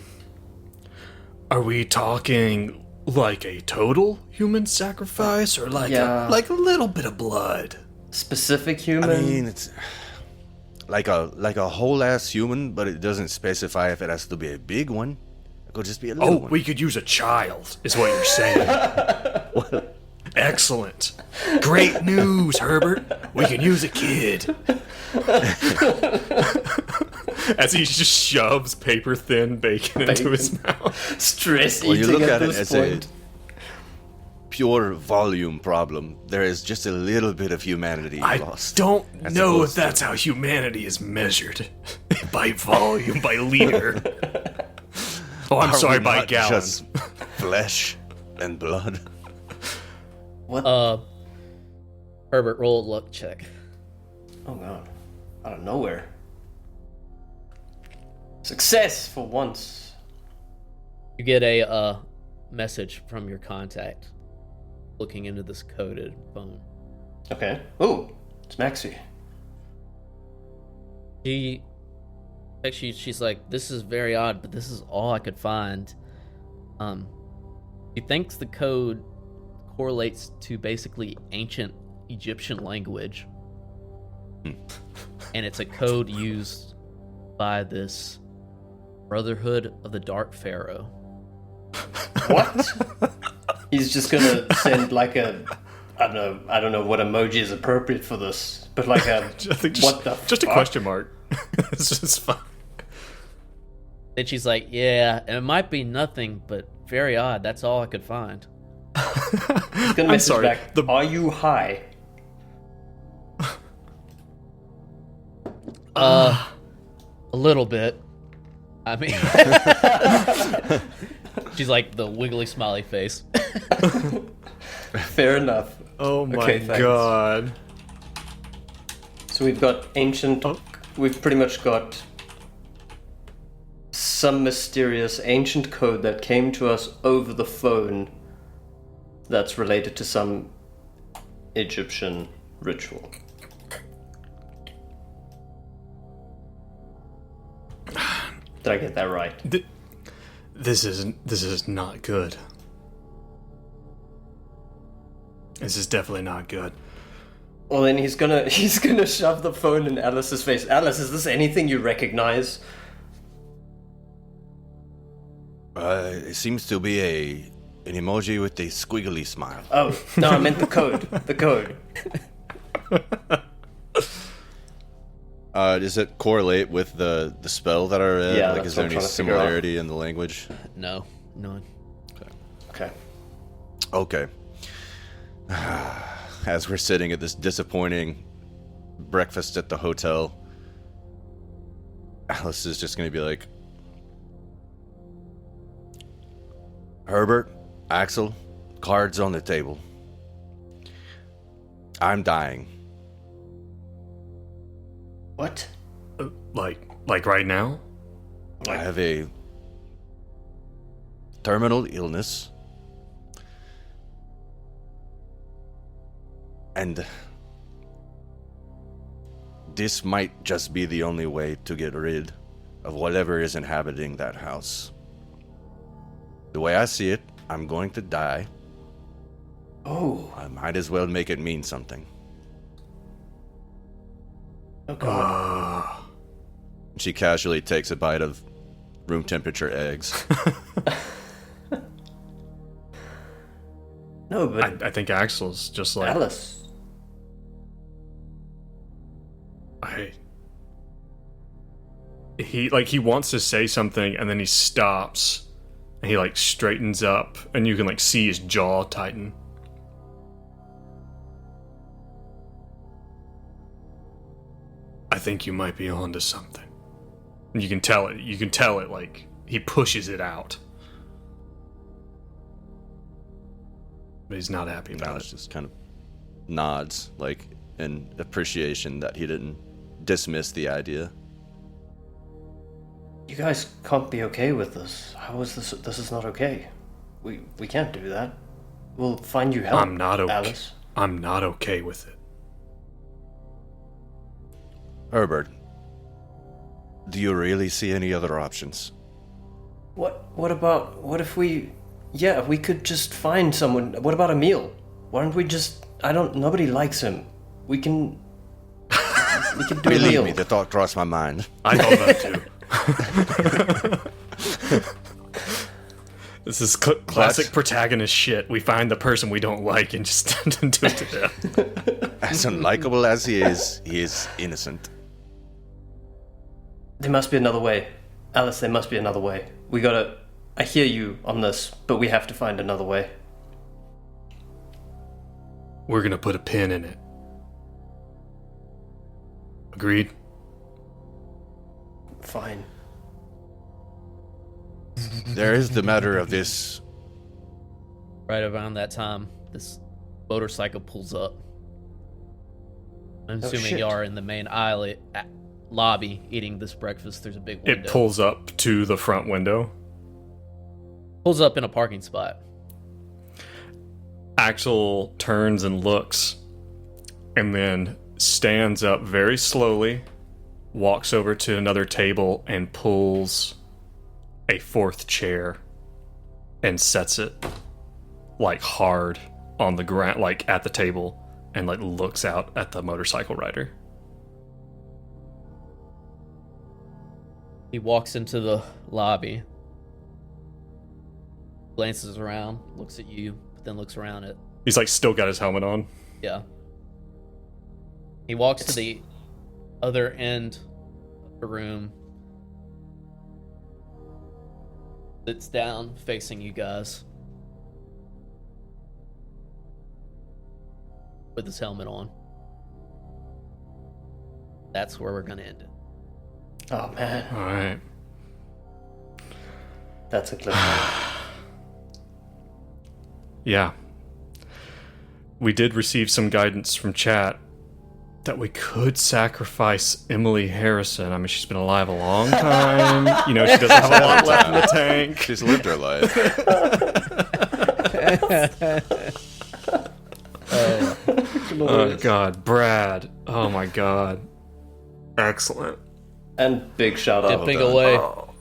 we talking like a total human sacrifice, or like Yeah. like a little bit of blood? Specific human? I mean, it's like a whole ass human, but it doesn't specify if it has to be a big one. It could just be a little Oh, one. we could use a child, is what you're saying. Excellent. Great news, Herbert. We can use a kid. As he just shoves paper thin bacon into his mouth. Stress Well, you eating look at at it this as point. a pure volume problem. There is just a little bit of humanity I lost. don't as know if opposed to- that's how humanity is measured. By volume, by liter. Oh, I'm Are sorry, we by not gallon. just flesh and blood. What? Herbert, roll a luck check. Oh god. Out of nowhere. Success for once. You get a message from your contact looking into this coded phone. Okay. Oh, it's Maxie. She's like, this is very odd, but this is all I could find. She thinks the code correlates to basically ancient Egyptian language. And it's a code used by this Brotherhood of the Dark Pharaoh. What? He's just gonna send like a I don't know what emoji is appropriate for this, but like a I think what the just a fuck? question mark. It's just fine. Then she's like, yeah, and it might be nothing, but very odd. That's all I could find. He's gonna I'm message sorry. back. Are you high? A little bit. I mean, she's like the wiggly smiley face. Fair enough. Oh my Okay, thanks. god. So we've got ancient. Oh. We've pretty much got some mysterious ancient code that came to us over the phone. That's related to some Egyptian ritual. Did I get that right? This is not good. This is definitely not good. Well, then he's gonna shove the phone in Alice's face. Alice, is this anything you recognize? It seems to be an emoji with a squiggly smile. Oh no, I meant the code. The code. Does it correlate with the spell that I read? Yeah, like, that's is there what I'm any trying to figure out. similarity in the language? No, none. Okay. Okay. As we're sitting at this disappointing breakfast at the hotel, Alice is just going to be like, Herbert, Axel, cards on the table. I'm dying. What? Like right now? I have a terminal illness. And this might just be the only way to get rid of whatever is inhabiting that house. The way I see it, I'm going to die. Oh. I might as well make it mean something. Oh god. She casually takes a bite of room temperature eggs. No, but I think Axel's just like Alice. he wants to say something and then he stops and he like straightens up and you can like see his jaw tighten. I think you might be onto something. And you can tell it like he pushes it out. But he's not happy about Alice it. just kind of nods, like in appreciation that he didn't dismiss the idea. You guys can't be okay with this. How is this? This is not okay. We can't do that. We'll find you help. I'm not okay. Alice. I'm not okay with it. Herbert, do you really see any other options? What if we... Yeah, we could just find someone. What about Emil? Why don't we just... Nobody likes him. We can do Believe Emil. me, the thought crossed my mind. I thought that too. This is classic protagonist shit. We find the person we don't like and just do it to death. As unlikable as he is innocent. There must be another way. Alice, there must be another way. We gotta... I hear you on this, but we have to find another way. We're gonna put a pin in it. Agreed? Fine. There is the matter of this. Right around that time, this motorcycle pulls up. I'm Oh, assuming shit. you are in the main lobby eating this breakfast. There's a big window. It pulls up to the front window. Pulls up in a parking spot. Axel turns and looks, and then stands up very slowly, walks over to another table, and pulls a fourth chair and sets it like hard on the ground, like at the table, and like looks out at the motorcycle rider. He walks into the lobby, glances around, looks at you, but then looks around at... He's like still got his helmet on. Yeah. He walks to the other end of the room, sits down facing you guys with his helmet on. That's where we're gonna end it. Oh, man. All right. That's a cliffhanger. Yeah. We did receive some guidance from chat that we could sacrifice Emily Harrison. I mean, she's been alive a long time. You know, she doesn't have a lot left in the tank. She's lived her life. Oh, God. Brad. Oh, my God. Excellent. And big shout out. Dipping away.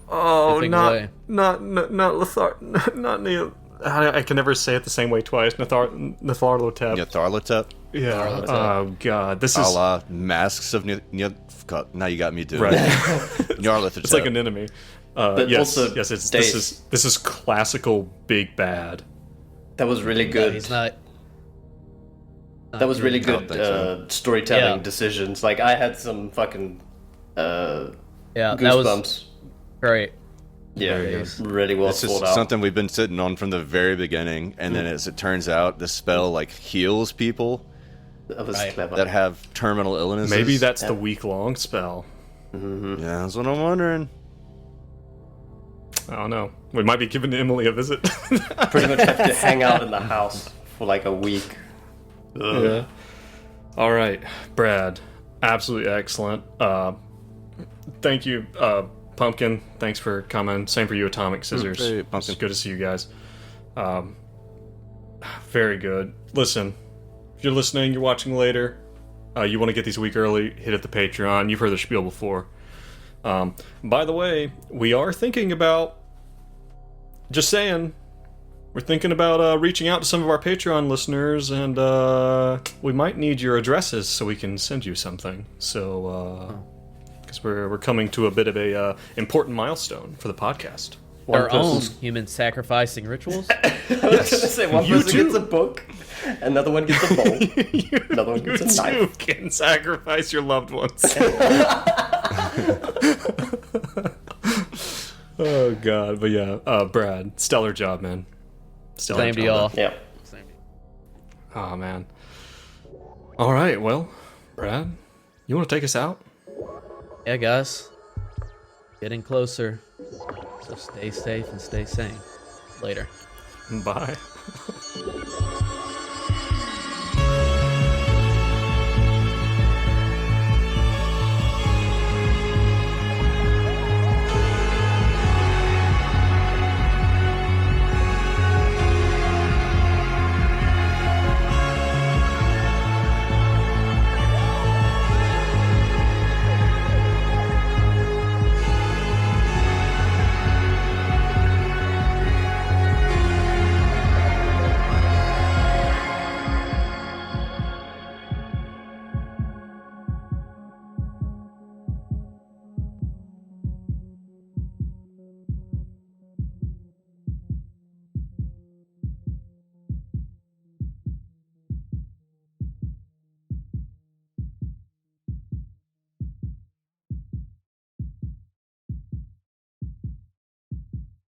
Oh, Dipping away. not Lothar, not Neil. I can never say it the same way twice. Nyarlathotep. Nyarlathotep? Yeah. Nyarlathotep. Oh, God. This A is... la Masks of now you got me doing Right. it. Nyarlathotep. It's like an enemy. But yes, also, yes. Dave. This is classical big bad. That was really No, good. he's not. That was really I don't good think so. storytelling Yeah. decisions. Like, I had some fucking Yeah, that was goosebumps. great. Yeah, Very it good. was really well It's thought just out. something we've been sitting on from the very beginning, and then as it turns out, the spell like heals people That was Right. clever. that have terminal illnesses. Maybe that's the week-long spell. Yeah, that's what I'm wondering. I don't know. We might be giving Emily a visit. Pretty much have to hang out in the house for like a week. Yeah. All right, Brad. Absolutely excellent. Thank you, Pumpkin. Thanks for coming. Same for you, Atomic Scissors. Hey, It's Pumpkin. good to see you guys. Very good. Listen, if you're listening, you're watching later, you want to get these a week early, hit up the Patreon. You've heard the spiel before. By the way, we are thinking about, just saying, we're thinking about reaching out to some of our Patreon listeners, and we might need your addresses so we can send you something. So, because we're coming to a bit of a important milestone for the podcast. Our own human sacrificing rituals. I was gonna say one You person too. gets a book, another one gets a bowl, another one gets a You knife. can sacrifice your loved ones. Oh God, but yeah, Brad, stellar job, man. Stellar Same to job. y'all. Yeah. Oh man. All right, well, Brad, you want to take us out? Yeah, guys. Getting closer. So stay safe and stay sane. Later. Bye.